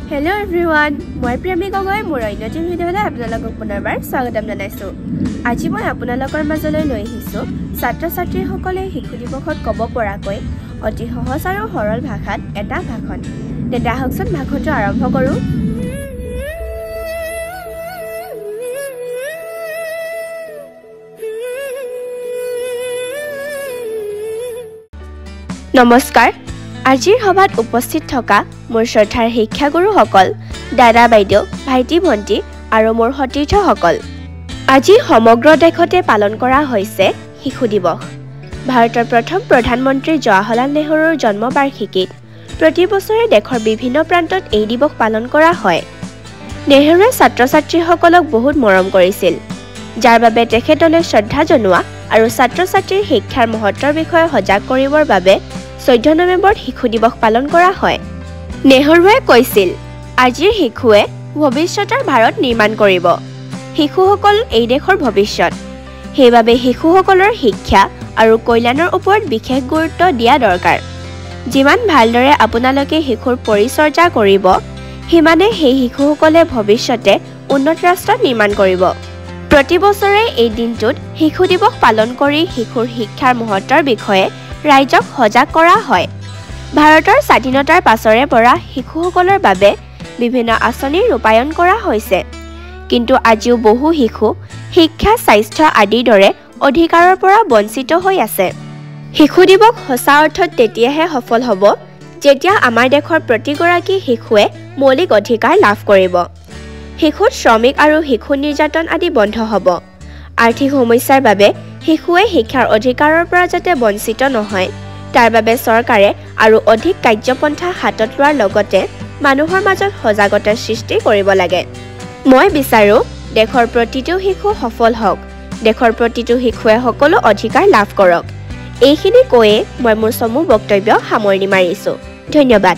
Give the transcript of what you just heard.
Hello everyone, মই প্ৰেমী গগৈ মোৰ অন্যতম ভিডিঅ'লৈ আপোনালোকক পুনৰবাৰ স্বাগতম জনাইছো। আজি মই আপোনালোকৰ মাজলৈ লৈ আহিছো ছাত্ৰ-ছাত্ৰীসকলে শিশু দিৱসত ক'ব পৰাকৈ অতি সহজ আৰু সৰল ভাষাত এটা ভাষণ। তেন্তে আহকচোন ভাষণটো আৰম্ভ কৰো। নমস্কাৰ। আজিৰ সভাত উপস্থিত থকা মোৰ শ্ৰদ্ধাৰ শিক্ষাগুৰুসকল, দাদা বাইদেউ, ভাইটি ভণ্টি আৰু মোৰ সতীৰ্থসকল, আজি সমগ্ৰ দেশতে পালন কৰা হৈছে শিশু দিৱস। ভাৰতৰ প্ৰথম প্ৰধানমন্ত্ৰী জৱাহৰলাল নেহৰুৰ জন্মবাৰ্ষিকীত প্ৰতি বছৰে দেশৰ বিভিন্ন প্ৰান্তত এই দিৱস পালন কৰা হয়। নেহৰুৱে ছাত্ৰ-ছাত্ৰীসকলক বহুত মৰম কৰিছিল, যাৰ বাবে তেখেতলৈ শ্ৰদ্ধা জনোৱা আৰু ছাত্ৰ-ছাত্ৰীৰ শিক্ষাৰ মহত্বৰ বিষয়ে সজাগ কৰিবৰ বাবে 14 নৱেম্বৰত শিশু দিৱস পালন কৰা হয়। নেহৰুৱে কৈছিল, আজিৰ শিশুৱে ভৱিষ্যতৰ ভাৰত নিৰ্মাণ কৰিব। শিশুসকল এই দেশৰ ভৱিষ্যত। সেইবাবে শিশুসকলৰ শিক্ষা আৰু কল্যাণৰ ওপৰত বিশেষ গুৰুত্ব দিয়া দৰকাৰ। যিমান ভালদৰে আপোনালোকে শিশুৰ পৰিচৰ্যা কৰিব, সিমানে সেই শিশুসকলে ভৱিষ্যতে উন্নত ৰাষ্ট্ৰ নিৰ্মাণ কৰিব। প্ৰতি বছৰে এই দিনটোত শিশু দিৱস পালন কৰি শিশুৰ শিক্ষাৰ মহত্বৰ বিষয়ে ৰাইজক সজাগ কৰা হয়। ভাৰতৰ স্বাধীনতাৰ পাছৰে পৰা শিশুসকলৰ বাবে বিভিন্ন আঁচনি ৰূপায়ণ কৰা হৈছে, কিন্তু আজিও বহু শিশু শিক্ষা, স্বাস্থ্য আদিৰ দৰে অধিকাৰৰ পৰা বঞ্চিত হৈ আছে। শিশু দিৱস সঁচা অৰ্থত তেতিয়াহে সফল হ'ব, যেতিয়া আমাৰ দেশৰ প্ৰতিগৰাকী শিশুৱে মৌলিক অধিকাৰ লাভ কৰিব। শিশুত শ্ৰমিক আৰু শিশু নিৰ্যাতন আদি বন্ধ হ'ব। আৰ্থিক সমস্যাৰ বাবে শিশুৱে শিক্ষাৰ অধিকাৰৰ পৰা যাতে বঞ্চিত নহয়, তাৰ বাবে চৰকাৰে আৰু অধিক কাৰ্যপন্থা হাতত লোৱাৰ লগতে মানুহৰ মাজত সজাগতাৰ সৃষ্টি কৰিব লাগে। মই বিচাৰোঁ দেশৰ প্ৰতিটো শিশু সফল হওক, দেশৰ প্ৰতিটো শিশুৱে সকলো অধিকাৰ লাভ কৰক। এইখিনি কৈয়ে মই মোৰ চমু বক্তব্য সামৰণি মাৰিছোঁ। ধন্যবাদ।